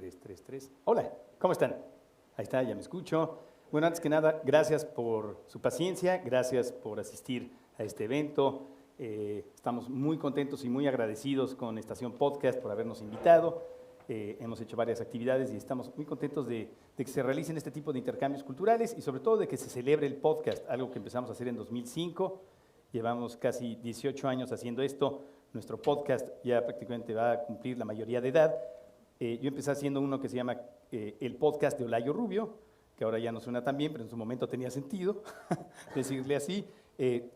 3. Hola, ¿cómo están? Ahí está, ya me escucho. Bueno, antes que nada, gracias por su paciencia, gracias por asistir a este evento. Estamos muy contentos y muy agradecidos con Estación Podcast por habernos invitado. Hemos hecho varias actividades y estamos muy contentos de que se realicen este tipo de intercambios culturales y sobre todo de que se celebre el podcast, algo que empezamos a hacer en 2005. Llevamos casi 18 años haciendo esto. Nuestro podcast ya prácticamente va a cumplir la mayoría de edad. Yo empecé haciendo uno que se llama el podcast de Olayo Rubio, que ahora ya no suena tan bien, pero en su momento tenía sentido decirle así.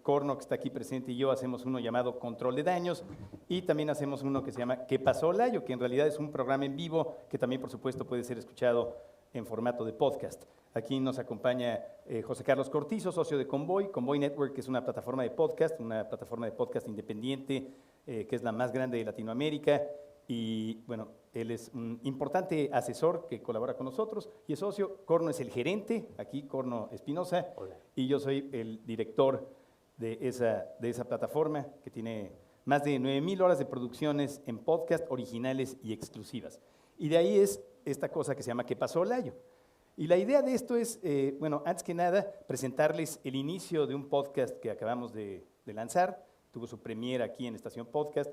Corno, que está aquí presente, y yo hacemos uno llamado Control de Daños, y también hacemos uno que se llama ¿Qué pasó, Olayo?, que en realidad es un programa en vivo que también, por supuesto, puede ser escuchado en formato de podcast. Aquí nos acompaña José Carlos Cortizo, socio de Convoy. Convoy Network, que es una plataforma de podcast independiente, que es la más grande de Latinoamérica. Y bueno, él es un importante asesor que colabora con nosotros y es socio. Corno es el gerente, aquí Corno Espinosa. Hola. Y yo soy el director de esa plataforma que tiene más de 9,000 horas de producciones en podcast originales y exclusivas. Y de ahí es esta cosa que se llama ¿Qué pasó, Olayo? Y la idea de esto es, bueno, antes que nada, presentarles el inicio de un podcast que acabamos de lanzar. Tuvo su premiere aquí en Estación Podcast.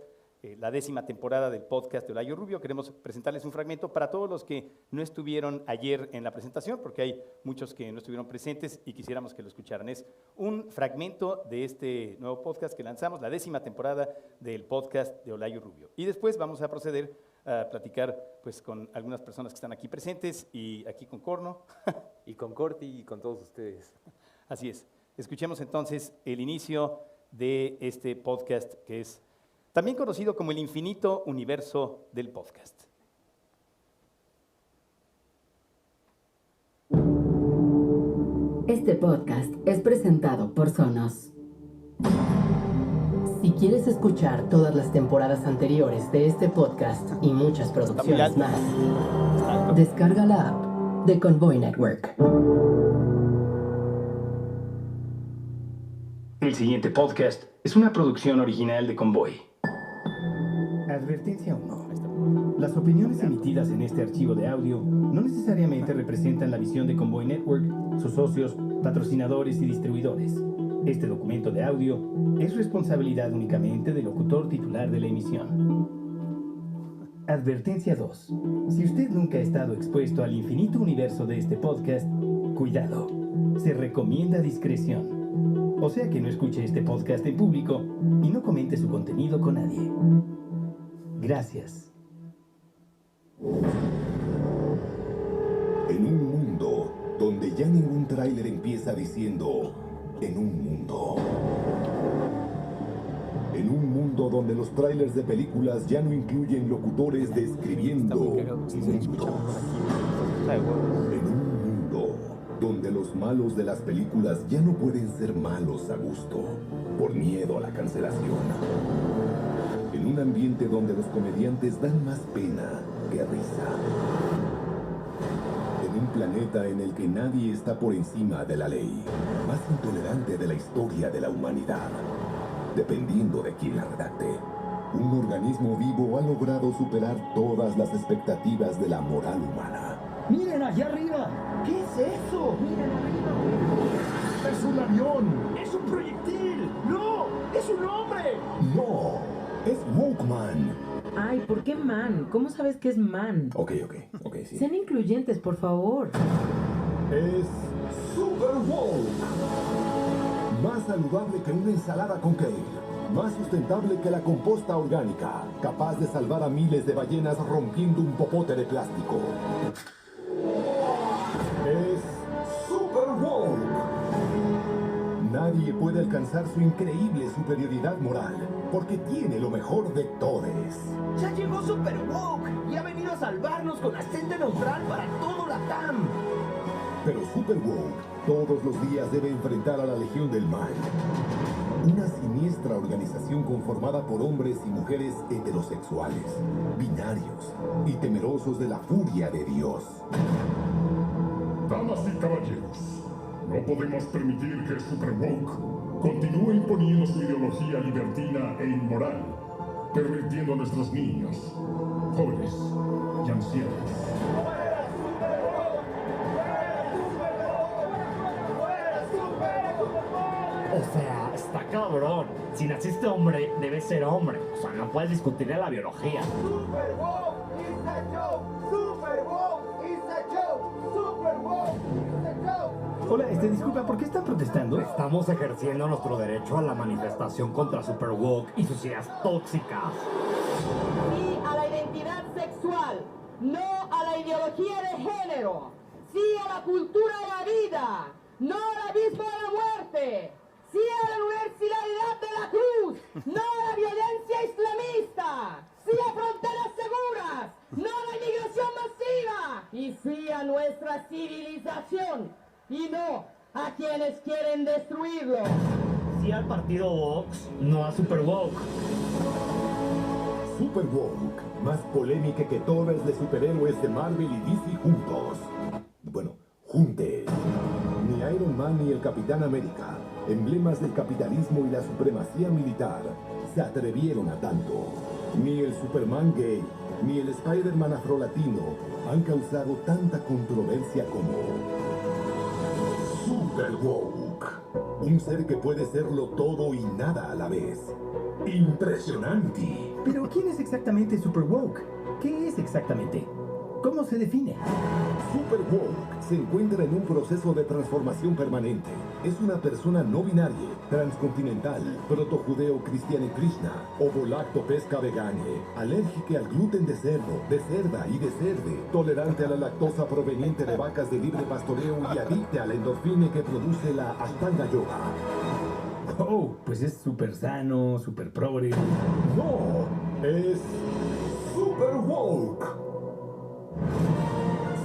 La 10ª temporada del podcast de Olayo Rubio. Queremos presentarles un fragmento para todos los que no estuvieron ayer en la presentación, porque hay muchos que no estuvieron presentes y quisiéramos que lo escucharan. Es un fragmento de este nuevo podcast que lanzamos, la 10ª temporada del podcast de Olayo Rubio. Y después vamos a proceder a platicar pues, con algunas personas que están aquí presentes y aquí con Corno. Y con Corti y con todos ustedes. Así es. Escuchemos entonces el inicio de este podcast que es también conocido como el infinito universo del podcast. Este podcast es presentado por Sonos. Si quieres escuchar todas las temporadas anteriores de este podcast y muchas producciones más, descarga la app de Convoy Network. El siguiente podcast es una producción original de Convoy. Advertencia 1. Las opiniones emitidas en este archivo de audio no necesariamente representan la visión de Convoy Network, sus socios, patrocinadores y distribuidores. Este documento de audio es responsabilidad únicamente del locutor titular de la emisión. Advertencia 2. Si usted nunca ha estado expuesto al infinito universo de este podcast, cuidado, se recomienda discreción. O sea que no escuche este podcast en público y no comente su contenido con nadie. Gracias. En un mundo donde ya ningún tráiler empieza diciendo en un mundo. En un mundo donde los tráilers de películas ya no incluyen locutores describiendo mundos. En un mundo donde los malos de las películas ya no pueden ser malos a gusto por miedo a la cancelación. En un ambiente donde los comediantes dan más pena que risa. En un planeta en el que nadie está por encima de la ley, más intolerante de la historia de la humanidad. Dependiendo de quién la redacte, un organismo vivo ha logrado superar todas las expectativas de la moral humana. ¡Miren allá arriba! ¿Qué es eso? ¡Miren arriba! ¡Es un avión! ¡Es un proyectil! ¡No! ¡Es un hombre! ¡No! ¡Es Walkman! Ay, ¿por qué man? ¿Cómo sabes que es man? Ok, sí. Sean incluyentes, por favor. Es Super Walk. Más saludable que una ensalada con kale. Más sustentable que la composta orgánica. Capaz de salvar a miles de ballenas rompiendo un popote de plástico. Es Super Walk. Nadie puede alcanzar su increíble superioridad moral, porque tiene lo mejor de todos. ¡Ya llegó Super Woke! ¡Y ha venido a salvarnos con ascendente neutral para todo Latam! Pero Super Woke todos los días debe enfrentar a la Legión del Mal. Una siniestra organización conformada por hombres y mujeres heterosexuales, binarios y temerosos de la furia de Dios. Damas y caballeros, no podemos permitir que Super Woke continúe imponiendo su ideología libertina e inmoral. pervirtiendo a nuestros niños, jóvenes y ancianos. O sea, está cabrón. Si naciste hombre, debes ser hombre. O sea, no puedes discutirle la biología. Super Bowl is a joke. Super Bowl is a joke. Super Bowl is a joke. Hola, disculpa, ¿por qué están protestando? Estamos ejerciendo nuestro derecho a la manifestación contra Super Woke y sus ideas tóxicas. Sí a la identidad sexual, no a la ideología de género. Sí a la cultura de la vida, no al abismo de la muerte. Sí a la universalidad de la cruz, no a la violencia islamista. Sí a fronteras seguras, no a la inmigración masiva. Y sí a nuestra civilización, y no a quienes quieren destruirlo. Sí al partido Vox, no a Super Woke. Super Woke, más polémica que todas las superhéroes de Marvel y DC juntos. Bueno, juntes. Ni Iron Man ni el Capitán América, emblemas del capitalismo y la supremacía militar, se atrevieron a tanto. Ni el Superman gay, ni el Spider-Man afrolatino han causado tanta controversia como Super Woke. Un ser que puede serlo todo y nada a la vez. Impresionante. Pero ¿quién es exactamente Super Woke? ¿Qué es exactamente? ¿Cómo se define? Super Woke se encuentra en un proceso de transformación permanente. Es una persona no binaria, transcontinental, proto-judeo cristiano Krishna, ovo-lacto pesca vegane, alérgica al gluten de cerdo, de cerda y de cerde, tolerante a la lactosa proveniente de vacas de libre pastoreo y adicta a la endorfina que produce la Ashtanga Yoga. Oh, pues es súper sano, súper progre. No, es Super Woke.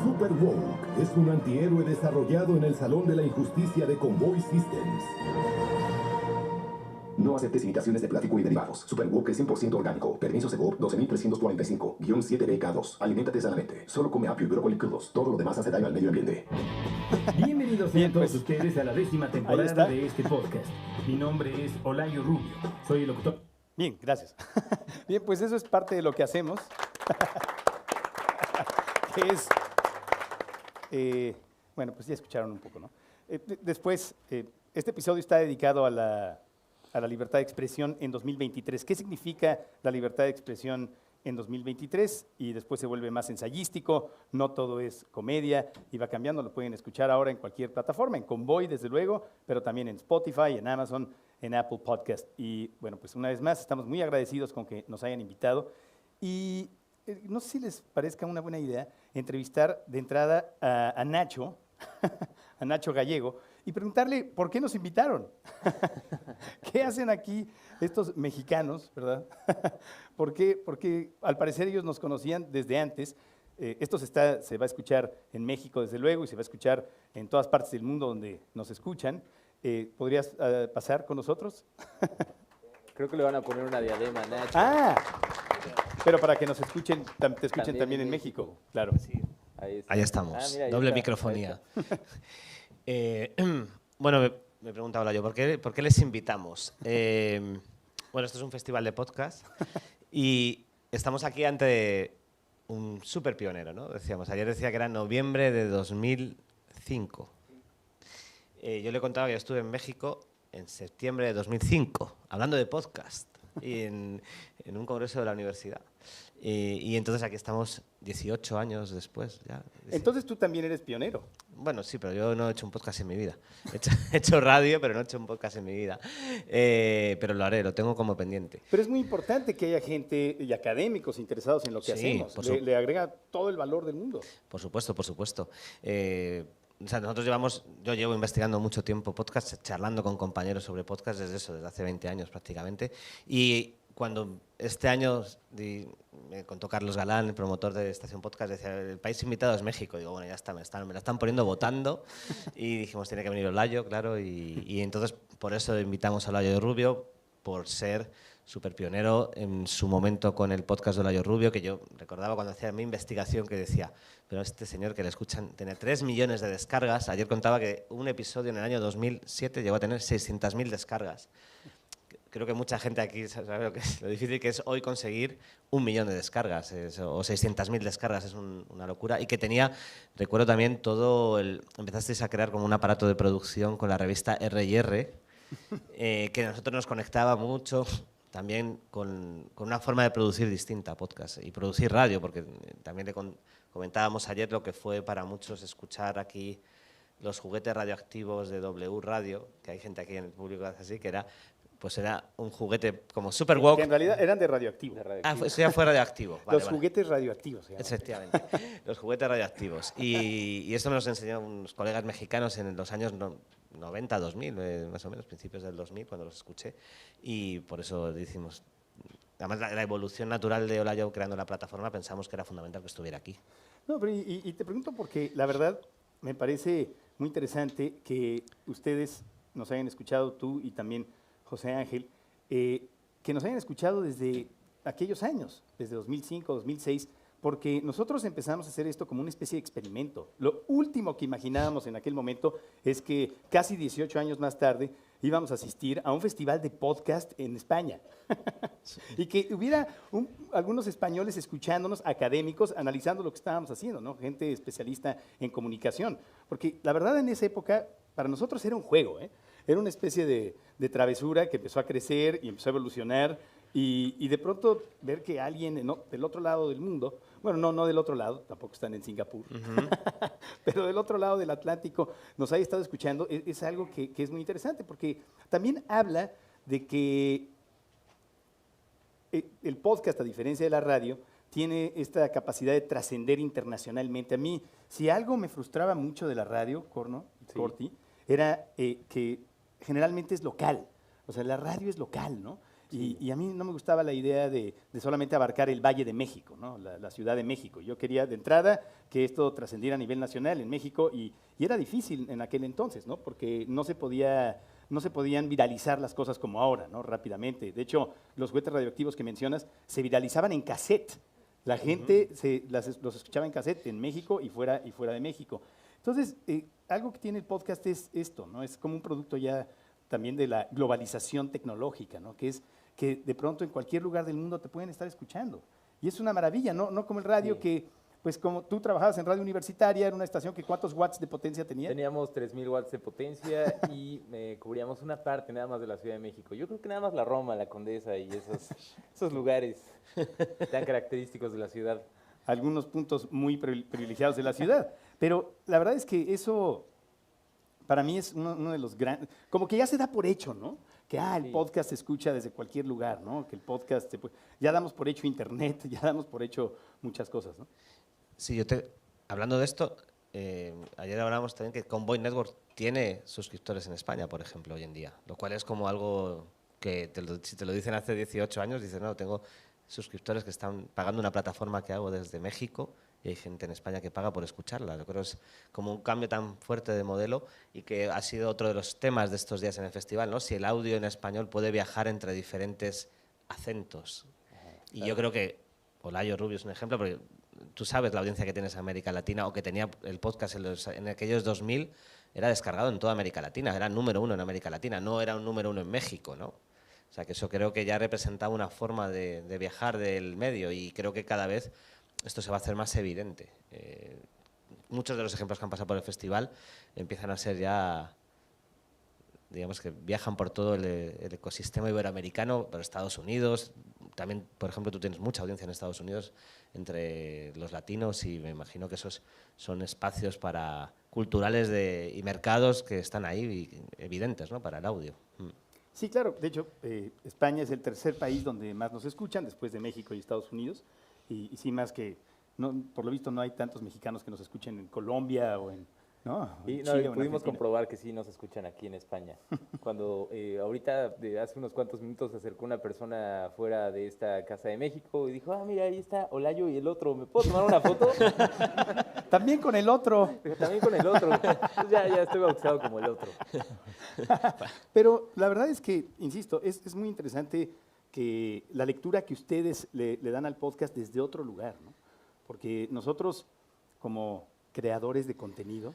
Super Woke es un antihéroe desarrollado en el Salón de la Injusticia de Convoy Systems. No aceptes imitaciones de plástico y derivados. Super Woke es 100% orgánico. Permiso Segov 12345-7BK2. Aliméntate sanamente. Solo come apio y brócoli crudos. Todo lo demás hace daño al medio ambiente. Bienvenidos Bien, a todos pues, ustedes a la 10ª ahí temporada está. de este podcast. Mi nombre es Olayo Rubio. Soy el locutor. Bien, gracias. Bien, pues eso es parte de lo que hacemos. Que es, bueno, pues ya escucharon un poco, ¿no? Después, este episodio está dedicado a la libertad de expresión en 2023. ¿Qué significa la libertad de expresión en 2023? Y después se vuelve más ensayístico, no todo es comedia, y va cambiando, lo pueden escuchar ahora en cualquier plataforma, en Convoy, desde luego, pero también en Spotify, en Amazon, en Apple Podcast. Y bueno, pues una vez más, estamos muy agradecidos con que nos hayan invitado. Y no sé si les parezca una buena idea entrevistar de entrada a Nacho, a Nacho Gallego, y preguntarle por qué nos invitaron. ¿Qué hacen aquí estos mexicanos, verdad? ¿Por qué? Porque al parecer ellos nos conocían desde antes. Esto se va a escuchar en México, desde luego, y se va a escuchar en todas partes del mundo donde nos escuchan. ¿Podrías pasar con nosotros? Creo que le van a poner una diadema a Nacho. ¡Ah! Pero para que nos escuchen, te escuchen también en México, claro. Sí, ahí estamos, mira, ahí doble está, microfonía. Bueno, me preguntaba yo, ¿por qué les invitamos? Bueno, esto es un festival de podcast y estamos aquí ante un súper pionero, ¿no? Ayer decía que era noviembre de 2005. Yo le contaba que yo estuve en México en septiembre de 2005, hablando de podcast, y en un congreso de la universidad. Y entonces aquí estamos 18 años después. Ya. Entonces tú también eres pionero. Bueno, sí, pero yo no he hecho un podcast en mi vida. He hecho radio, pero no he hecho un podcast en mi vida. Pero lo haré, lo tengo como pendiente. Pero es muy importante que haya gente y académicos interesados en lo que hacemos. Le agrega todo el valor del mundo. Por supuesto, por supuesto. O sea, yo llevo investigando mucho tiempo podcast, charlando con compañeros sobre podcast desde hace 20 años prácticamente. Y cuando este año me contó Carlos Galán, el promotor de Estación Podcast, decía, el país invitado es México. Digo, bueno, ya está, me la están poniendo votando. Y dijimos, tiene que venir Olayo, claro. Y entonces, por eso invitamos a Olayo Rubio, por ser súper pionero en su momento con el podcast de Olayo Rubio, que yo recordaba cuando hacía mi investigación que decía, pero este señor que le escuchan tiene 3 millones de descargas. Ayer contaba que un episodio en el año 2007 llegó a tener 600.000 descargas. creo que mucha gente aquí sabe lo difícil que es hoy conseguir 1 millón de descargas o 600.000 descargas, es una locura. Y que recuerdo también empezasteis a crear como un aparato de producción con la revista R&R, que a nosotros nos conectaba mucho también con una forma de producir distinta podcast y producir radio, porque también comentábamos ayer lo que fue para muchos escuchar aquí los juguetes radioactivos de W Radio, que hay gente aquí en el público que hace así, que era un juguete como super woke. Que en realidad eran de radioactivo. Eso ya fue radioactivo. Los juguetes radioactivos. Efectivamente, los juguetes radioactivos. Y esto me los enseñaron unos colegas mexicanos en los años 90, 2000, más o menos, principios del 2000, cuando los escuché. Y por eso decimos, además la evolución natural de Hola Joe creando la plataforma, pensamos que era fundamental que estuviera aquí. No, pero y te pregunto porque la verdad me parece muy interesante que ustedes nos hayan escuchado, tú y también José Ángel, que nos hayan escuchado desde aquellos años, desde 2005, 2006, porque nosotros empezamos a hacer esto como una especie de experimento. Lo último que imaginábamos en aquel momento es que casi 18 años más tarde íbamos a asistir a un festival de podcast en España y que hubiera algunos españoles escuchándonos, académicos, analizando lo que estábamos haciendo, ¿no? Gente especialista en comunicación, porque la verdad en esa época para nosotros era un juego, ¿eh? Era una especie de travesura que empezó a crecer y empezó a evolucionar y de pronto ver que alguien del otro lado del mundo, bueno, no del otro lado, tampoco están en Singapur, pero del otro lado del Atlántico nos haya estado escuchando, es algo que es muy interesante porque también habla de que el podcast, a diferencia de la radio, tiene esta capacidad de trascender internacionalmente. A mí, si algo me frustraba mucho de la radio, Corti, era que generalmente es local. O sea, la radio es local, ¿no? Sí. Y a mí no me gustaba la idea de solamente abarcar el Valle de México, ¿no? La Ciudad de México. Yo quería, de entrada, que esto trascendiera a nivel nacional en México y era difícil en aquel entonces, ¿no? Porque no se podían viralizar las cosas como ahora, ¿no? Rápidamente. De hecho, los juguetes radioactivos que mencionas se viralizaban en cassette. La gente los escuchaba en cassette en México y fuera de México. Entonces, algo que tiene el podcast es esto, ¿no? Es como un producto ya también de la globalización tecnológica, ¿no? Que es que de pronto en cualquier lugar del mundo te pueden estar escuchando. Y es una maravilla, no como el radio que, pues como tú trabajabas en radio universitaria, era una estación que ¿cuántos watts de potencia tenía? Teníamos 3.000 watts de potencia y cubríamos una parte nada más de la Ciudad de México. Yo creo que nada más la Roma, la Condesa y esos lugares tan característicos de la ciudad. Algunos puntos muy privilegiados de la ciudad. Pero la verdad es que eso, para mí es uno de los grandes, como que ya se da por hecho, ¿no? Que el podcast se escucha desde cualquier lugar, ¿no? Que el podcast, ya damos por hecho internet, ya damos por hecho muchas cosas, ¿no? Sí, hablando de esto, ayer hablábamos también que Convoy Network tiene suscriptores en España, por ejemplo, hoy en día, lo cual es como algo que si te lo dicen hace 18 años, dices, no, tengo suscriptores que están pagando una plataforma que hago desde México y hay gente en España que paga por escucharla. Yo creo que es como un cambio tan fuerte de modelo y que ha sido otro de los temas de estos días en el festival, ¿no? Si el audio en español puede viajar entre diferentes acentos. Y yo creo que Olayo Rubio es un ejemplo, porque tú sabes la audiencia que tienes en América Latina o que tenía el podcast en aquellos 2000, era descargado en toda América Latina, era número 1 en América Latina, no era un número 1 en México, ¿no? O sea, que eso creo que ya representaba una forma de viajar del medio y creo que cada vez esto se va a hacer más evidente. Muchos de los ejemplos que han pasado por el festival empiezan a ser ya, digamos que viajan por todo el ecosistema iberoamericano, por Estados Unidos. También, por ejemplo, tú tienes mucha audiencia en Estados Unidos entre los latinos y me imagino que esos son espacios culturales y mercados que están ahí evidentes, ¿no? Para el audio. Sí, claro. De hecho, España es el tercer país donde más nos escuchan, después de México y Estados Unidos. Y sí, más que, por lo visto, no hay tantos mexicanos que nos escuchen en Colombia o en Chile. Pudimos comprobar que sí nos escuchan aquí en España. Cuando ahorita, hace unos cuantos minutos, se acercó una persona fuera de esta Casa de México y dijo, mira, ahí está Olayo y el otro, ¿me puedo tomar una foto? También con el otro. También con el otro. Pues ya estoy bautizado como el otro. Pero la verdad es que, insisto, es muy interesante que la lectura que ustedes le dan al podcast desde otro lugar, ¿no? Porque nosotros, como creadores de contenido,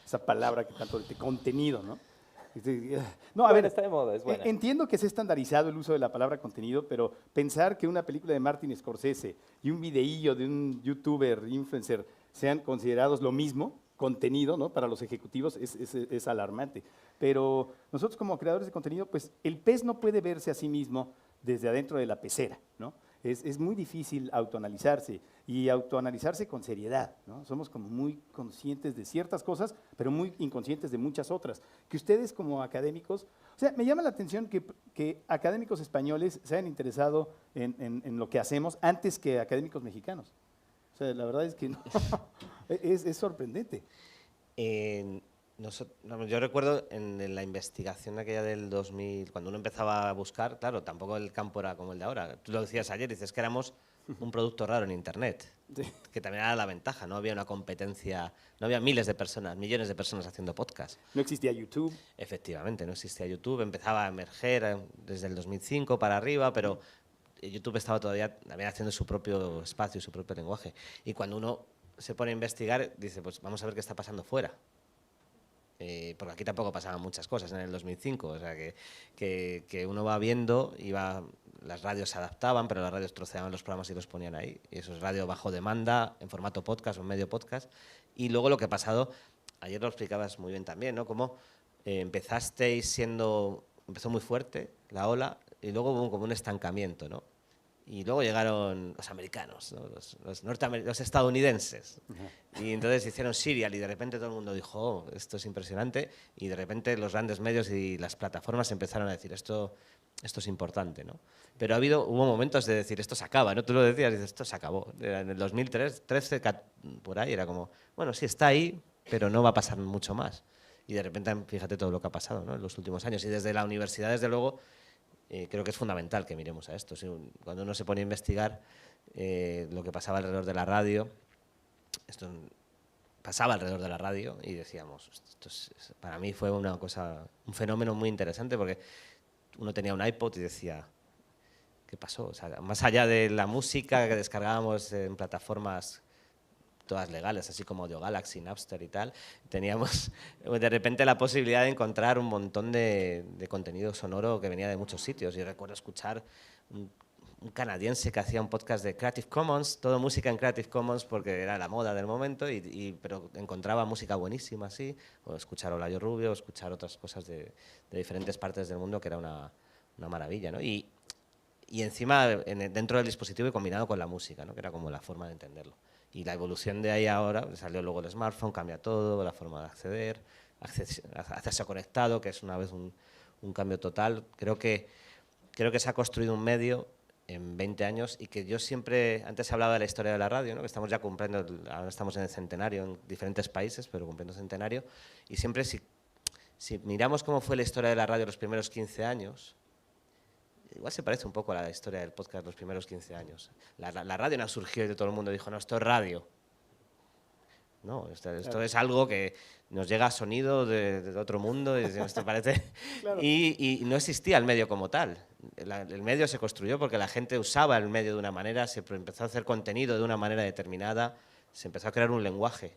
esa palabra que tanto de contenido, ¿no? No, a ver, está de moda, es buena. Entiendo que se ha estandarizado el uso de la palabra contenido, pero pensar que una película de Martin Scorsese y un videíllo de un youtuber, influencer, sean considerados lo mismo, contenido, ¿no? Para los ejecutivos es alarmante. Pero nosotros como creadores de contenido, pues el pez no puede verse a sí mismo desde adentro de la pecera, ¿no? Es muy difícil autoanalizarse y autoanalizarse con seriedad, ¿no? Somos como muy conscientes de ciertas cosas, pero muy inconscientes de muchas otras. Que ustedes como académicos, o sea, me llama la atención que académicos españoles se hayan interesado en lo que hacemos antes que académicos mexicanos. O sea, la verdad es que no, es sorprendente. Yo recuerdo en la investigación aquella del 2000, cuando uno empezaba a buscar, claro, tampoco el campo era como el de ahora. Tú lo decías ayer, dices que éramos un producto raro en Internet, Sí. que también era la ventaja, no había una competencia, no había miles de personas, millones de personas haciendo podcast. No existía YouTube. Efectivamente, no existía YouTube, empezaba a emerger desde el 2005 para arriba, pero YouTube estaba todavía también haciendo su propio espacio, su propio lenguaje. Y cuando uno se pone a investigar, dice, pues vamos a ver qué está pasando fuera. Porque aquí tampoco pasaban muchas cosas en el 2005, o sea que uno va viendo y las radios se adaptaban, pero las radios troceaban los programas y los ponían ahí, y eso es radio bajo demanda, en formato podcast o en medio podcast, y luego lo que ha pasado, ayer lo explicabas muy bien también, ¿no? Cómo empezó muy fuerte la ola, y luego hubo como un estancamiento, ¿no? Y luego llegaron los americanos, ¿no? los estadounidenses. Y entonces hicieron Serial y de repente todo el mundo dijo, oh, esto es impresionante. Y de repente los grandes medios y las plataformas empezaron a decir, esto es importante, ¿no? Pero hubo momentos de decir, esto se acaba, ¿no? Tú lo decías, dices, esto se acabó. En el 2013, por ahí, era como, bueno, sí está ahí, pero no va a pasar mucho más. Y de repente, fíjate todo lo que ha pasado, ¿no? En los últimos años. Y desde la universidad, desde luego, creo que es fundamental que miremos a esto. Cuando uno se pone a investigar lo que pasaba alrededor de la radio, esto pasaba alrededor de la radio y decíamos, para mí fue un fenómeno muy interesante porque uno tenía un iPod y decía, ¿qué pasó? O sea, más allá de la música que descargábamos en plataformas todas legales, así como Audio Galaxy, Napster y tal, teníamos de repente la posibilidad de encontrar un montón de contenido sonoro que venía de muchos sitios. Y recuerdo escuchar un canadiense que hacía un podcast de Creative Commons, todo música en Creative Commons porque era la moda del momento, pero encontraba música buenísima así, o escuchar Olayo Rubio, o escuchar otras cosas de diferentes partes del mundo, que era una maravilla, ¿no? Y encima dentro del dispositivo y combinado con la música, ¿no? Que era como la forma de entenderlo. Y la evolución de ahí ahora, salió luego el smartphone, cambia todo, la forma de acceder, hacerse conectado, que es una vez un cambio total. Creo que se ha construido un medio en 20 años y que yo siempre, antes se hablaba de la historia de la radio, ¿no? Que estamos ya cumpliendo, ahora estamos en el centenario en diferentes países, pero cumpliendo el centenario, y siempre si miramos cómo fue la historia de la radio los primeros 15 años, igual se parece un poco a la historia del podcast los primeros 15 años. La radio no surgió y todo el mundo dijo, no, esto es radio. No, esto es algo que nos llega a sonido de otro mundo y esto parece... Claro. Y no existía el medio como tal. El medio se construyó porque la gente usaba el medio de una manera, se empezó a hacer contenido de una manera determinada, se empezó a crear un lenguaje.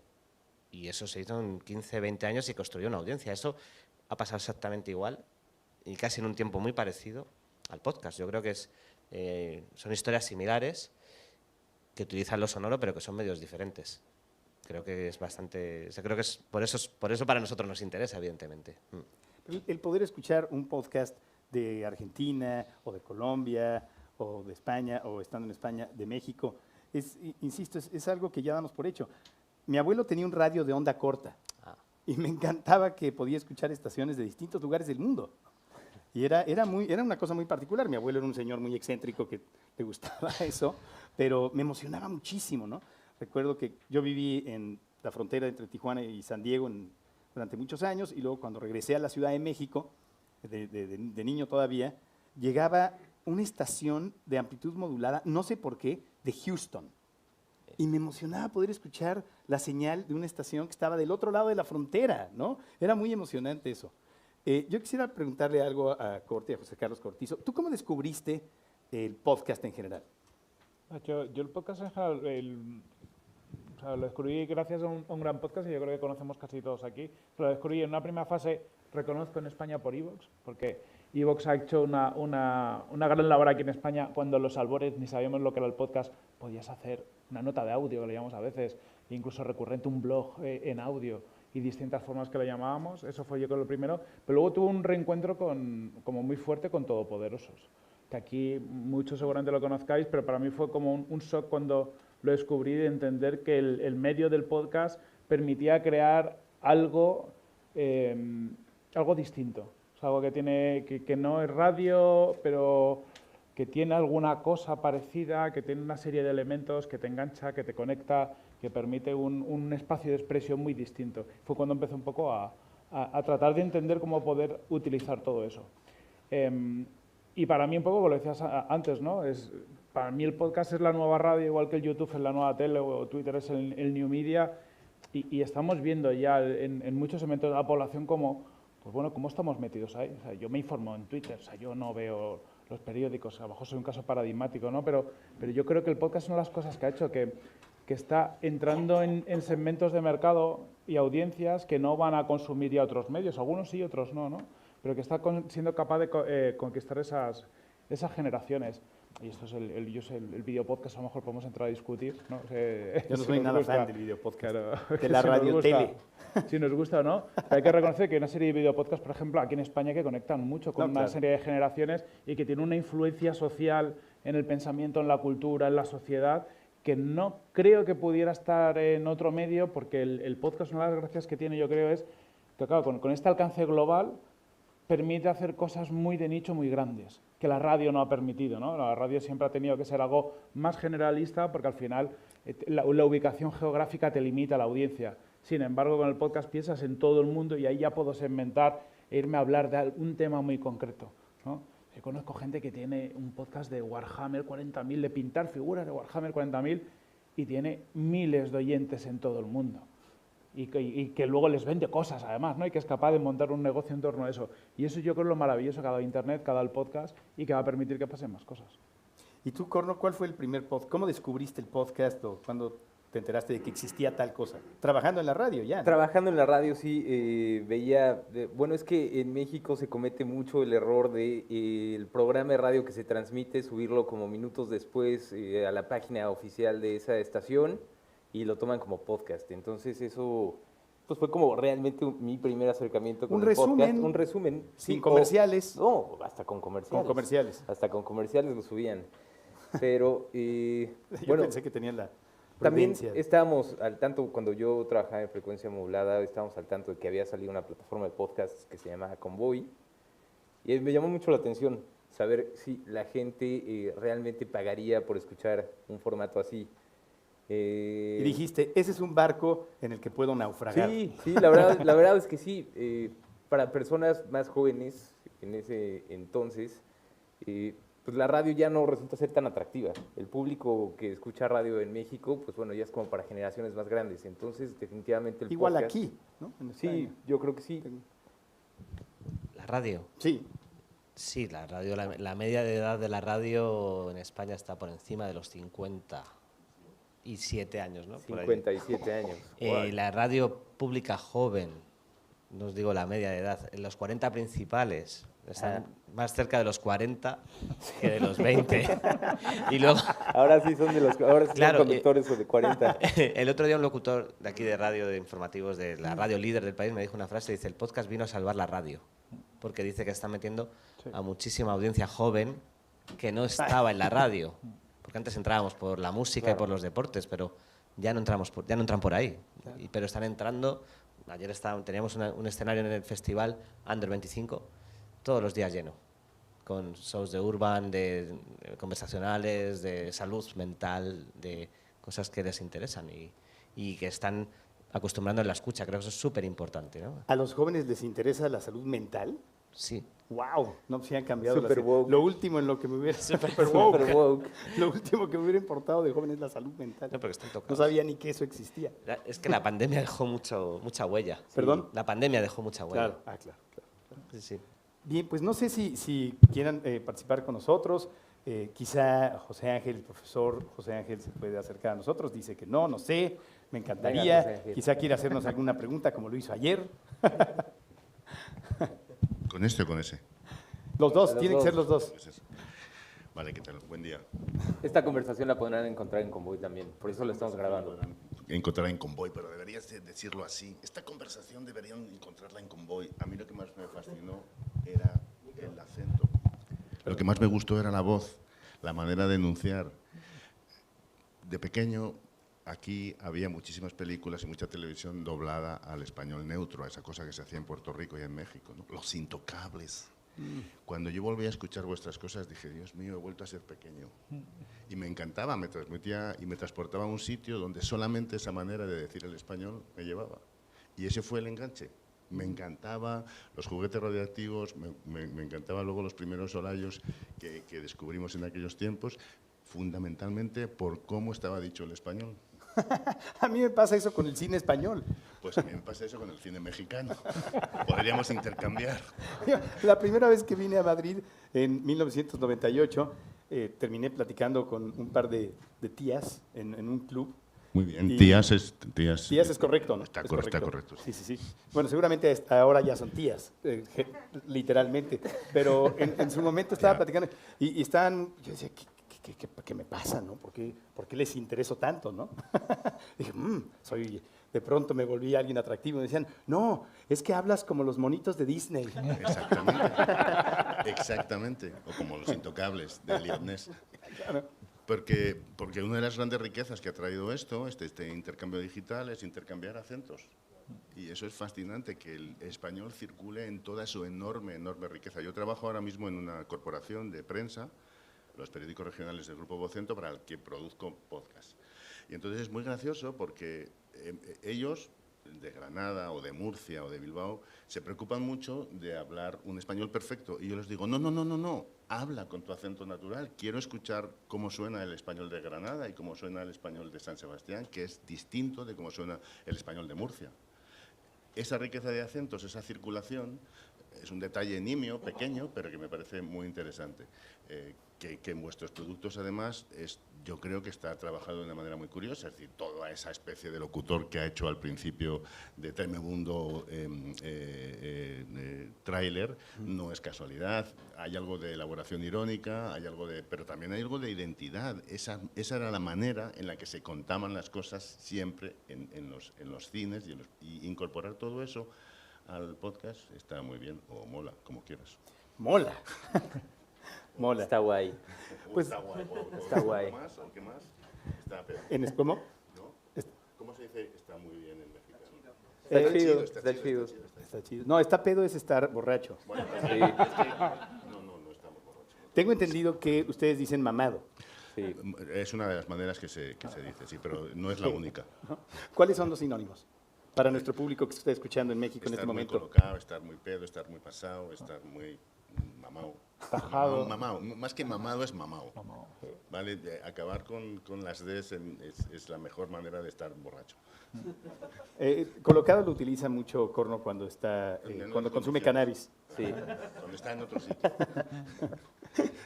Y eso se hizo en 15, 20 años y construyó una audiencia. Eso ha pasado exactamente igual y casi en un tiempo muy parecido al podcast. Yo creo que son historias similares que utilizan lo sonoro, pero que son medios diferentes. Creo que es bastante... O sea, creo que por eso para nosotros nos interesa, evidentemente. El poder escuchar un podcast de Argentina, o de Colombia, o de España, o estando en España, de México, insisto, es algo que ya damos por hecho. Mi abuelo tenía un radio de onda corta y me encantaba que podía escuchar estaciones de distintos lugares del mundo. Y era una cosa muy particular. Mi abuelo era un señor muy excéntrico que le gustaba eso, pero me emocionaba muchísimo, ¿no? Recuerdo que yo viví en la frontera entre Tijuana y San Diego durante muchos años, y luego cuando regresé a la Ciudad de México, de niño todavía, llegaba una estación de amplitud modulada, no sé por qué, de Houston. Y me emocionaba poder escuchar la señal de una estación que estaba del otro lado de la frontera, ¿no? Era muy emocionante eso. Yo quisiera preguntarle algo a Corti, a José Carlos Cortizo. ¿Tú cómo descubriste el podcast en general? Yo el podcast en general lo descubrí gracias a un gran podcast que yo creo que conocemos casi todos aquí. Lo descubrí en una primera fase reconozco en España por iVoox, porque iVoox ha hecho una gran labor aquí en España. Cuando los albores ni sabíamos lo que era el podcast, podías hacer una nota de audio, que le llamamos a veces, incluso recurrente un blog en audio y distintas formas que lo llamábamos. Eso fue yo creo lo primero. Pero luego tuve un reencuentro como muy fuerte con Todopoderosos, que aquí muchos seguramente lo conozcáis, pero para mí fue como un shock cuando lo descubrí, de entender que el medio del podcast permitía crear algo distinto. O sea, algo que no es radio, pero que tiene alguna cosa parecida, que tiene una serie de elementos, que te engancha, que te conecta, que permite un espacio de expresión muy distinto. Fue cuando empecé un poco a tratar de entender cómo poder utilizar todo eso. Y para mí un poco, como lo decías antes, ¿no? Para mí el podcast es la nueva radio, igual que el YouTube es la nueva tele o Twitter es el new media, y estamos viendo ya en muchos segmentos de la población cómo estamos metidos ahí. O sea, yo me informo en Twitter, o sea, yo no veo los periódicos, a lo mejor soy un caso paradigmático, ¿no? Pero yo creo que el podcast es una de las cosas que ha hecho que está entrando en segmentos de mercado y audiencias que no van a consumir ya otros medios, algunos sí, otros no, ¿no? Pero que está siendo capaz de conquistar esas generaciones. Y esto es el video podcast, a lo mejor podemos entrar a discutir, ¿no? Yo no soy nada fan del video podcast, claro, de la radio tele. Si nos gusta o no. Hay que reconocer que hay una serie de video podcasts, por ejemplo, aquí en España, que conectan mucho con una serie de generaciones y que tienen una influencia social en el pensamiento, en la cultura, en la sociedad, que no creo que pudiera estar en otro medio, porque el podcast, una de las gracias que tiene, yo creo, es que, claro, con este alcance global, permite hacer cosas muy de nicho, muy grandes, que la radio no ha permitido, ¿no? La radio siempre ha tenido que ser algo más generalista, porque al final la ubicación geográfica te limita a la audiencia. Sin embargo, con el podcast piensas en todo el mundo y ahí ya puedo segmentar e irme a hablar de un tema muy concreto, ¿no? Yo conozco gente que tiene un podcast de Warhammer 40.000, de pintar figuras de Warhammer 40.000, y tiene miles de oyentes en todo el mundo. Y que luego les vende cosas, además, ¿no? Y que es capaz de montar un negocio en torno a eso. Y eso yo creo es lo maravilloso que ha dado Internet, que ha dado el podcast, y que va a permitir que pasen más cosas. ¿Y tú, Corno, cuál fue el primer podcast? ¿Cómo descubriste el podcast o cuándo te enteraste de que existía tal cosa? Trabajando en la radio ya, ¿no? Trabajando en la radio, sí, veía... bueno, es que en México se comete mucho el error de el programa de radio que se transmite, subirlo como minutos después a la página oficial de esa estación, y lo toman como podcast. Entonces eso pues fue como realmente mi primer acercamiento con el podcast. Un resumen. Sin comerciales. No, hasta con comerciales. Con comerciales. Hasta con comerciales lo subían. Pero, yo bueno, pensé que tenían la también prudencia. estábamos al tanto, cuando yo trabajaba en Frecuencia Modulada, estábamos al tanto de que había salido una plataforma de podcast que se llamaba Convoy. Y me llamó mucho la atención saber si la gente realmente pagaría por escuchar un formato así. Y dijiste, ese es un barco en el que puedo naufragar. Sí, la verdad es que sí. Para personas más jóvenes en ese entonces, pues la radio ya no resulta ser tan atractiva. El público que escucha radio en México, pues bueno, ya es como para generaciones más grandes. Entonces, definitivamente el igual podcast, aquí, ¿no? Sí, yo creo que sí. ¿La radio? Sí. Sí, la radio, la media de edad de la radio en España está por encima de los 57 años, ¿no? 57 años. Wow. La radio pública joven, no os digo la media de edad, en los 40 principales están más cerca de los 40 que de los 20. Y luego, ahora sí son claro, son conductores de 40. El otro día un locutor de aquí de radio, de informativos, de la radio líder del país, me dijo una frase, dice, el podcast vino a salvar la radio, porque dice que está metiendo a muchísima audiencia joven que no estaba en la radio. Porque antes entrábamos por la música, claro, y por los deportes, pero ya no entran por ahí. Claro. Pero están entrando. Ayer teníamos un escenario en el festival Under 25, todos los días lleno, con shows de urban, de conversacionales, de salud mental, de cosas que les interesan y que están acostumbrando en la escucha. Creo que eso es súper importante, ¿no? ¿A los jóvenes les interesa la salud mental? Sí. ¡Wow! No se han cambiado. Super woke. Lo último en lo que me hubiera... Super woke. Lo último que me hubiera importado de joven es la salud mental. No, porque están tocados. No sabía ni que eso existía. Es que la pandemia dejó mucha huella. ¿Perdón? La pandemia dejó mucha huella. Claro. Claro. Sí, sí. Bien, pues no sé si quieran participar con nosotros. Quizá José Ángel, el profesor José Ángel, se puede acercar a nosotros. Dice que no sé. Me encantaría. Venga, quizá quiera hacernos alguna pregunta como lo hizo ayer. ¿Con este o con ese? Los dos, tienen que ser los dos. Vale, ¿qué tal? Buen día. Esta conversación la podrán encontrar en Convoy también, por eso la estamos grabando. Encontrar en Convoy, pero deberías decirlo así. Esta conversación deberían encontrarla en Convoy. A mí lo que más me fascinó era el acento. Lo que más me gustó era la voz, la manera de enunciar. De pequeño, aquí había muchísimas películas y mucha televisión doblada al español neutro, a esa cosa que se hacía en Puerto Rico y en México, ¿no? Los Intocables. Cuando yo volví a escuchar vuestras cosas, dije, Dios mío, he vuelto a ser pequeño. Y me encantaba, me transmitía y me transportaba a un sitio donde solamente esa manera de decir el español me llevaba. Y ese fue el enganche. Me encantaba los juguetes radioactivos, me encantaban luego los primeros Olayos que descubrimos en aquellos tiempos, fundamentalmente por cómo estaba dicho el español. A mí me pasa eso con el cine español. Pues a mí me pasa eso con el cine mexicano. Podríamos intercambiar. La primera vez que vine a Madrid, en 1998, terminé platicando con un par de tías en un club. Muy bien, tías es correcto, ¿no? Está correcto. Sí. Bueno, seguramente ahora ya son tías, literalmente. Pero en su momento estaba platicando y estaban, yo decía, ¿qué me pasa, no? ¿Por qué les intereso tanto, no? Dije, de pronto me volví alguien atractivo. Me decían, no, es que hablas como los monitos de Disney. Exactamente. O como los Intocables de Eliot Ness. Porque una de las grandes riquezas que ha traído este intercambio digital, es intercambiar acentos. Y eso es fascinante, que el español circule en toda su enorme riqueza. Yo trabajo ahora mismo en una corporación de prensa, los periódicos regionales del Grupo Vocento, para el que produzco podcast. Y entonces es muy gracioso porque ellos, de Granada o de Murcia o de Bilbao, se preocupan mucho de hablar un español perfecto. Y yo les digo, no, habla con tu acento natural. Quiero escuchar cómo suena el español de Granada y cómo suena el español de San Sebastián, que es distinto de cómo suena el español de Murcia. Esa riqueza de acentos, esa circulación, es un detalle nimio, pequeño, pero que me parece muy interesante. Que en vuestros productos, además, yo creo que está trabajado de una manera muy curiosa. Es decir, toda esa especie de locutor que ha hecho al principio de Tremebundo tráiler no es casualidad. Hay algo de elaboración irónica, pero también hay algo de identidad. Esa era la manera en la que se contaban las cosas siempre en los cines y incorporar todo eso al podcast está muy bien, o mola, como quieras. Mola. Está guay. Pues, está guay. ¿Qué más? ¿Cómo? ¿No? ¿Cómo se dice está muy bien en mexicano? Está chido. Está chido. No, está pedo es estar borracho. Bueno, sí. No estamos borrachos. Tengo entendido que ustedes dicen mamado. Sí. Es una de las maneras que se dice, sí, pero no es la única. ¿Cuáles son los sinónimos para nuestro público que se está escuchando en México en este momento? Estar muy colocado, estar muy pedo, estar muy pasado, estar muy mamado. Tajado. Mamado. Más que mamado es mamado. ¿Vale? Acabar con las Ds es la mejor manera de estar borracho. Colocado lo utiliza mucho Corno cuando cuando consume cannabis. Sí. Cuando está en otro sitio.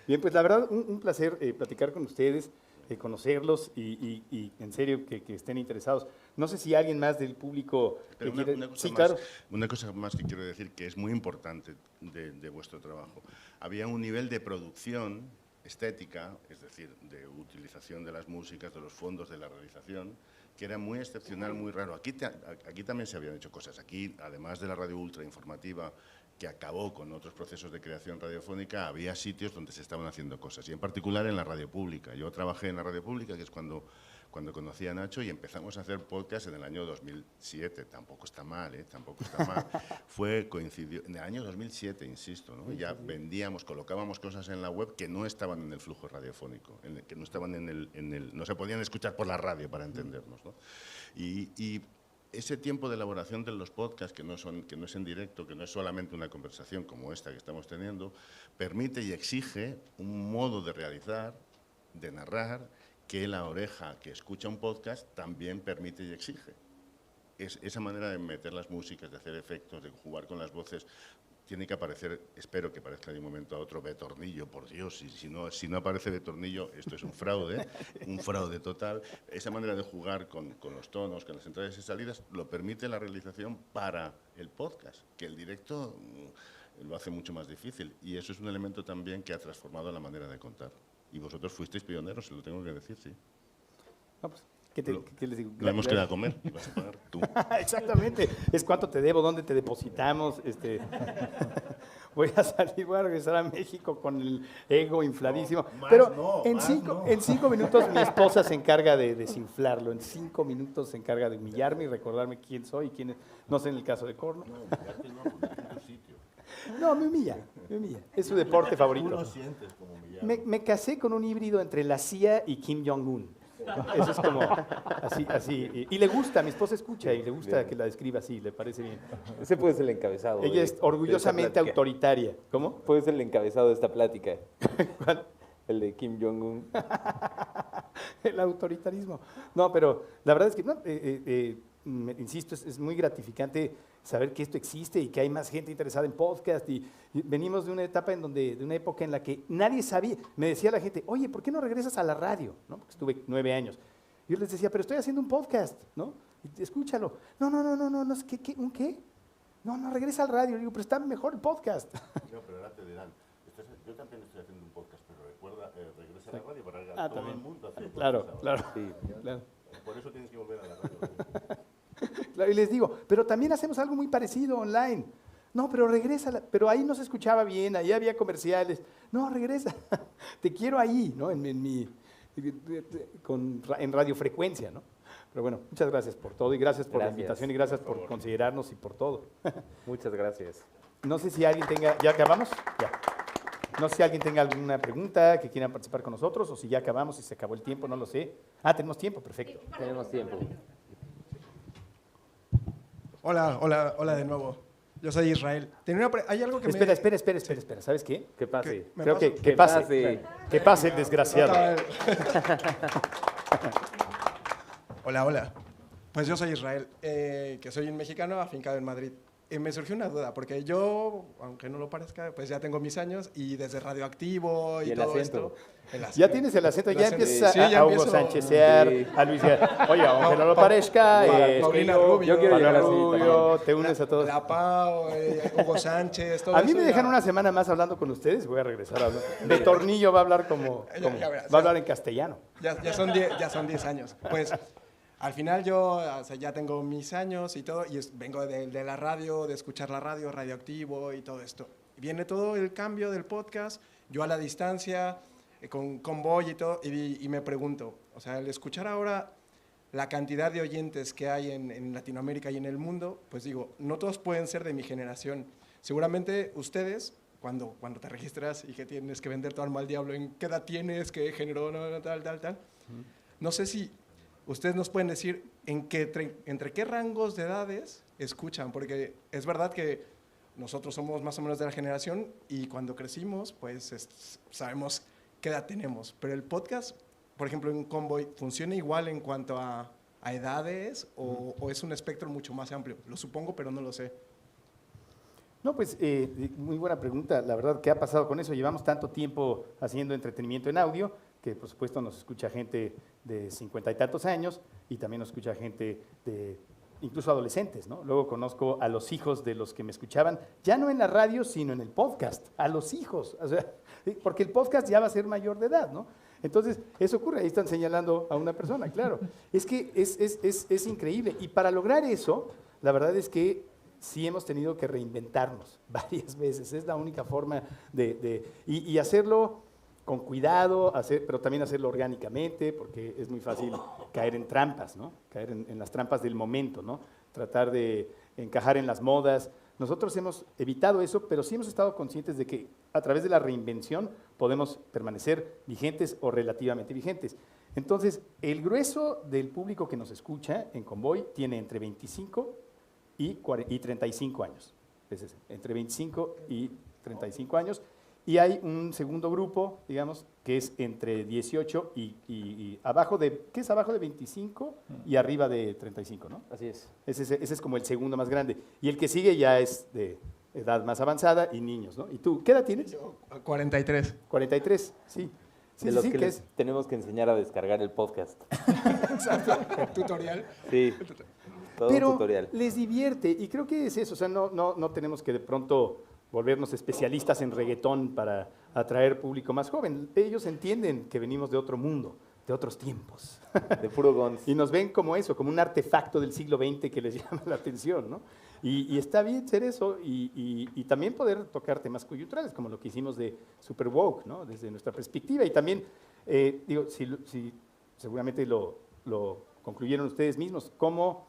Bien, pues la verdad, un placer platicar con ustedes, conocerlos y en serio que estén interesados. No sé si alguien más del público quiere... Una cosa más que quiero decir que es muy importante de vuestro trabajo. Había un nivel de producción estética, es decir, de utilización de las músicas, de los fondos, de la realización, que era muy excepcional, muy raro. Aquí también se habían hecho cosas. Aquí, además de la radio ultra informativa, que acabó con otros procesos de creación radiofónica, había sitios donde se estaban haciendo cosas, y en particular en la radio pública. Yo trabajé en la radio pública, que es cuando conocí a Nacho, y empezamos a hacer podcast en el año 2007. Tampoco está mal, Tampoco está mal. Coincidió en el año 2007, insisto, ¿no? Ya vendíamos, colocábamos cosas en la web que no estaban en el flujo radiofónico, que no estaban no se podían escuchar por la radio, para entendernos, ¿no? Y ese tiempo de elaboración de los podcasts, que no es en directo, que no es solamente una conversación como esta que estamos teniendo, permite y exige un modo de realizar, de narrar, que la oreja que escucha un podcast también permite y exige. Esa manera de meter las músicas, de hacer efectos, de jugar con las voces, tiene que aparecer, espero que aparezca de un momento a otro Betornillo, por Dios, y si no aparece Betornillo, esto es un fraude total. Esa manera de jugar con los tonos, con las entradas y salidas, lo permite la realización para el podcast, que el directo lo hace mucho más difícil. Y eso es un elemento también que ha transformado la manera de contar. Y vosotros fuisteis pioneros, se lo tengo que decir, sí. No, pues, ¿qué les digo? No hemos quedado a comer, vas a pagar tú. Exactamente, es cuánto te debo, dónde te depositamos. Voy a salir, voy a regresar a México con el ego infladísimo. Pero en 5 minutos mi esposa se encarga de desinflarlo, en 5 minutos se encarga de humillarme y recordarme quién soy y quién es, no sé en el caso de Corno. No, humillarte no, ponerte en tu sitio. No, me humilla, es su deporte favorito. Tú lo sientes como humillado. Me casé con un híbrido entre la CIA y Kim Jong-un. Eso es como así. Y le gusta, mi esposa escucha y le gusta que la describa así, le parece bien. Ese puede ser el encabezado. Ella es orgullosamente autoritaria. ¿Cómo? Puede ser el encabezado de esta plática. ¿Cuál? El de Kim Jong-un. El autoritarismo. No, pero la verdad es que, insisto, es muy gratificante saber que esto existe y que hay más gente interesada en podcast. Y venimos de una etapa de una época en la que nadie sabía. Me decía la gente, oye, ¿por qué no regresas a la radio? ¿No? Porque estuve 9 años. Y yo les decía, pero estoy haciendo un podcast, ¿no? Y escúchalo. No, ¿un qué? No, regresa al radio. Le digo, pero está mejor el podcast. No, pero ahora te dirán, yo también estoy haciendo un podcast, pero recuerda, regresa a la radio para todo el mundo hace un podcast. Claro. Sí, claro. Por eso tienes que volver a la radio. Claro, y les digo, pero también hacemos algo muy parecido online. No, pero regresa, pero ahí no se escuchaba bien, ahí había comerciales. No, regresa, te quiero ahí, ¿no? En radiofrecuencia, ¿no? Pero bueno, muchas gracias por todo y gracias por la invitación y gracias por considerarnos y por todo. Muchas gracias. No sé si alguien tenga, ¿ya acabamos? Ya. No sé si alguien tenga alguna pregunta que quieran participar con nosotros o si ya acabamos y se acabó el tiempo, no lo sé. Tenemos tiempo, perfecto. Tenemos tiempo. Hola de nuevo. Yo soy Israel. Hay algo que Espera. ¿Sabes qué? Que pase. Creo que pase. Que pase el desgraciado. Hola. Pues yo soy Israel, que soy un mexicano afincado en Madrid. Me surgió una duda, porque yo, aunque no lo parezca, pues ya tengo mis años y desde Radioactivo y todo esto. Ya tienes el acento, ya empiezas a Hugo Sánchezear, a Luis Guerra. Oye, aunque no lo parezca, Paulina Rubio, yo quiero llegar así, te unes a todos. La Pau, Hugo Sánchez, todo a mí eso me dejan una semana más hablando con ustedes, voy a regresar a hablar. De Tornillo va a hablar va a hablar en castellano. Ya son 10 años. Pues al final yo ya tengo mis años y todo, y vengo de la radio, de escuchar la radio, Radioactivo y todo esto. Viene todo el cambio del podcast, yo a la distancia, con Convoy y todo, y me pregunto, o sea, al escuchar ahora la cantidad de oyentes que hay en Latinoamérica y en el mundo, pues digo, no todos pueden ser de mi generación. Seguramente ustedes, cuando te registras y que tienes que vender tu alma al diablo, ¿en qué edad tienes? ¿Qué género? Tal. No sé si ustedes nos pueden decir entre qué rangos de edades escuchan, porque es verdad que nosotros somos más o menos de la generación y cuando crecimos, pues sabemos qué edad tenemos. Pero el podcast, por ejemplo, en Convoy, ¿funciona igual en cuanto a edades o es un espectro mucho más amplio? Lo supongo, pero no lo sé. No, pues muy buena pregunta. La verdad, ¿qué ha pasado con eso? Llevamos tanto tiempo haciendo entretenimiento en audio que, por supuesto, nos escucha gente de 50 y tantos años y también nos escucha gente de incluso adolescentes, ¿no? Luego conozco a los hijos de los que me escuchaban, ya no en la radio, sino en el podcast, a los hijos, o sea, porque el podcast ya va a ser mayor de edad, ¿no? Entonces, eso ocurre, ahí están señalando a una persona, claro. Es que es increíble. Y para lograr eso, la verdad es que sí hemos tenido que reinventarnos varias veces. Es la única forma y hacerlo con cuidado, pero también hacerlo orgánicamente, porque es muy fácil caer en trampas, ¿no? Caer en las trampas del momento, ¿no? Tratar de encajar en las modas. Nosotros hemos evitado eso, pero sí hemos estado conscientes de que a través de la reinvención podemos permanecer vigentes o relativamente vigentes. Entonces, el grueso del público que nos escucha en Convoy tiene entre 25 y 35 años. Es entre 25 y 35 años. Y hay un segundo grupo, digamos, que es entre 18 y abajo de, ¿qué es abajo de 25 y arriba de 35, ¿no? Así es. Ese es como el segundo más grande. Y el que sigue ya es de edad más avanzada y niños, ¿no? ¿Y tú, qué edad tienes? Yo, 43. 43, sí. De los que les tenemos que enseñar a descargar el podcast. Exacto, el tutorial. Sí, todo pero un tutorial. Les divierte, y creo que es eso, o sea, no tenemos que de pronto volvernos especialistas en reggaetón para atraer público más joven. Ellos entienden que venimos de otro mundo, de otros tiempos. De puro Guns. Y nos ven como eso, como un artefacto del siglo XX que les llama la atención, ¿no? Y está bien ser eso y también poder tocar temas coyunturales, como lo que hicimos de Super Woke, ¿no? Desde nuestra perspectiva. Y también, digo, si seguramente lo concluyeron ustedes mismos, cómo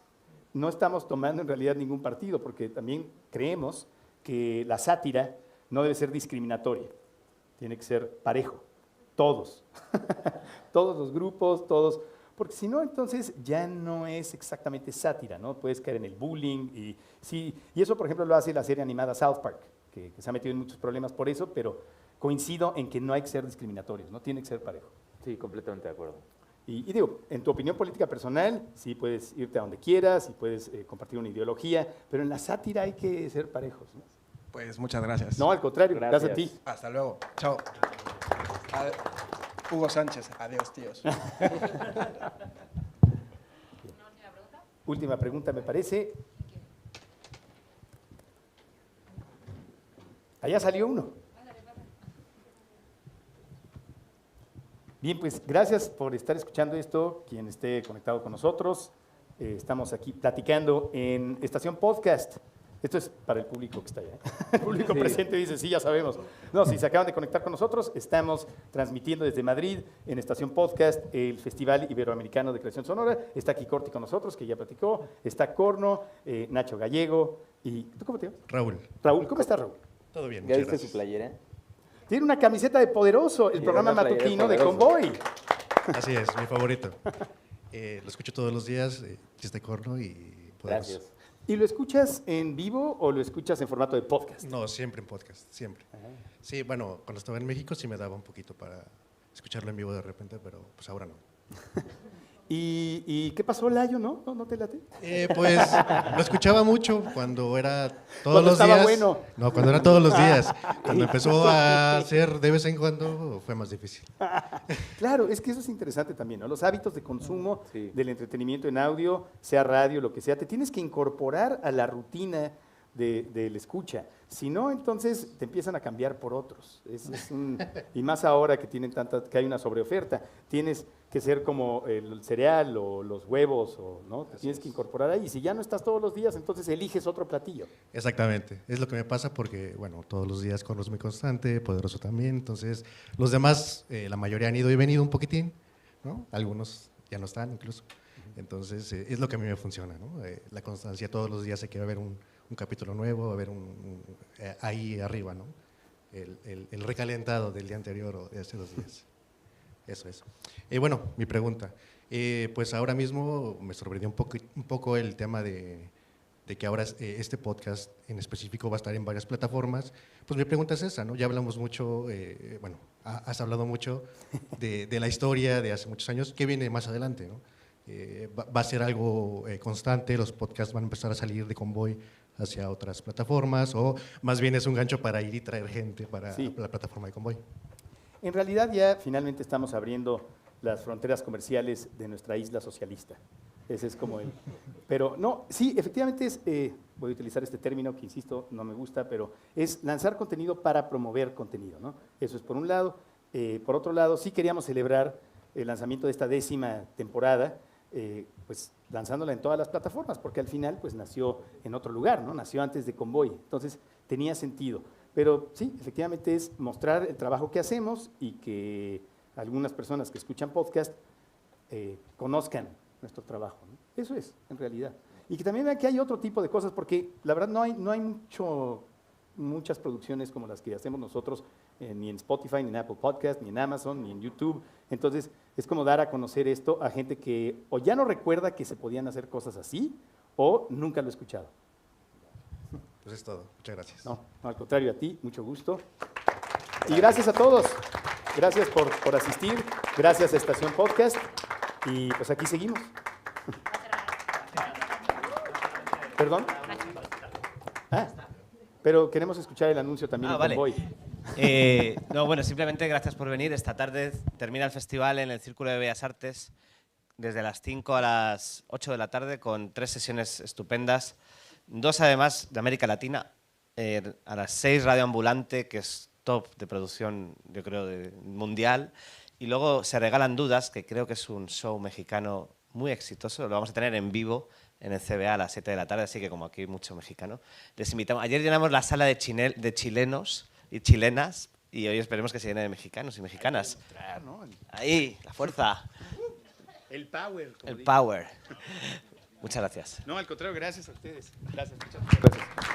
no estamos tomando en realidad ningún partido, porque también creemos que la sátira no debe ser discriminatoria, tiene que ser parejo, todos, todos los grupos, todos, porque si no, entonces ya no es exactamente sátira, ¿no? Puedes caer en el bullying, y eso, por ejemplo, lo hace la serie animada South Park, que se ha metido en muchos problemas por eso, pero coincido en que no hay que ser discriminatorios, ¿no? Tiene que ser parejo. Sí, completamente de acuerdo. Y digo, en tu opinión política personal, sí puedes irte a donde quieras y puedes compartir una ideología, pero en la sátira hay que ser parejos, ¿no? Pues muchas gracias. No, al contrario, gracias a ti. Hasta luego. Chao. Hugo Sánchez, adiós, tíos. Última pregunta, me parece. Allá salió uno. Bien, pues gracias por estar escuchando esto, quien esté conectado con nosotros. Estamos aquí platicando en Estación Podcast. Esto es para el público que está allá. El público presente dice, sí, ya sabemos. No, si se acaban de conectar con nosotros, estamos transmitiendo desde Madrid en Estación Podcast el Festival Iberoamericano de Creación Sonora. Está aquí Corti con nosotros, que ya platicó. Está Corno, Nacho Gallego. ¿Y tú cómo te llamas? Raúl. Raúl, ¿cómo estás, Raúl? Todo bien, ¿Ya viste su playera? Tiene una camiseta de Poderoso, el programa matutino de Convoy. Así es, mi favorito. Lo escucho todos los días, desde Corno y Poderoso. Gracias. ¿Y lo escuchas en vivo o lo escuchas en formato de podcast? No, siempre en podcast, siempre. Sí, bueno, cuando estaba en México sí me daba un poquito para escucharlo en vivo de repente, pero pues ahora no. ¿Y qué pasó, Layo? ¿No te late? Pues lo escuchaba mucho cuando era todos cuando los días. Estaba bueno. No, cuando era todos los días. Cuando empezó a hacer de vez en cuando fue más difícil. Claro, es que eso es interesante también, ¿no? Los hábitos de consumo del entretenimiento en audio, sea radio, lo que sea, te tienes que incorporar a la rutina del escucha. Si no, entonces te empiezan a cambiar por otros. Y más ahora que que hay una sobreoferta. Tienes que ser como el cereal o los huevos, ¿no? Te tienes que incorporar ahí. Si ya no estás todos los días, entonces eliges otro platillo. Exactamente. Es lo que me pasa porque, bueno, todos los días Corno es muy constante, Poderoso también. Entonces, los demás, la mayoría han ido y venido un poquitín, ¿no? Algunos ya no están incluso. Entonces, es lo que a mí me funciona, ¿no? La constancia, todos los días sé que va a haber un capítulo nuevo, va a haber ahí arriba, ¿no? El recalentado del día anterior o de hace 2 días. Eso es. Bueno, mi pregunta. Pues ahora mismo me sorprendió un poco el tema de que ahora este podcast en específico va a estar en varias plataformas. Pues mi pregunta es esa, ¿no? Ya hablamos mucho, bueno, has hablado mucho de la historia de hace muchos años. ¿Qué viene más adelante, no? ¿Va a ser algo constante? ¿Los podcasts van a empezar a salir de Convoy hacia otras plataformas? ¿O más bien es un gancho para ir y traer gente para la plataforma de Convoy? En realidad ya finalmente estamos abriendo las fronteras comerciales de nuestra isla socialista. Ese es como el... Pero no, sí, efectivamente voy a utilizar este término que, insisto, no me gusta, pero es lanzar contenido para promover contenido, ¿no? Eso es por un lado. Por otro lado, sí queríamos celebrar el lanzamiento de esta 10ª temporada, pues lanzándola en todas las plataformas, porque al final pues nació en otro lugar, ¿no? Nació antes de Convoy, entonces tenía sentido. Pero sí, efectivamente es mostrar el trabajo que hacemos y que algunas personas que escuchan podcast conozcan nuestro trabajo, ¿no? Eso es, en realidad. Y que también vean que hay otro tipo de cosas, porque la verdad no hay muchas producciones como las que hacemos nosotros, ni en Spotify, ni en Apple Podcast, ni en Amazon, ni en YouTube. Entonces, es como dar a conocer esto a gente que o ya no recuerda que se podían hacer cosas así, o nunca lo ha escuchado. Pues es todo. Muchas gracias. No, al contrario, a ti, mucho gusto. Y gracias a todos. Gracias por asistir. Gracias a Estación Podcast. Y pues aquí seguimos. ¿Perdón? Pero queremos escuchar el anuncio también. Vale. Convoy. No, bueno, simplemente gracias por venir. Esta tarde termina el festival en el Círculo de Bellas Artes desde las 5 a las 8 de la tarde con 3 sesiones estupendas, 2 además de América Latina. a las 6 Radio Ambulante, que es top de producción, yo creo, mundial. Y luego Se Regalan Dudas, que creo que es un show mexicano muy exitoso. Lo vamos a tener en vivo en el CBA a las 7 de la tarde, así que como aquí hay mucho mexicano, les invitamos. Ayer llenamos la sala de chilenos y chilenas y hoy esperemos que se llene de mexicanos y mexicanas. Ahí, la fuerza. El power. El power. Muchas gracias. No, al contrario, gracias a ustedes. Gracias, muchas gracias.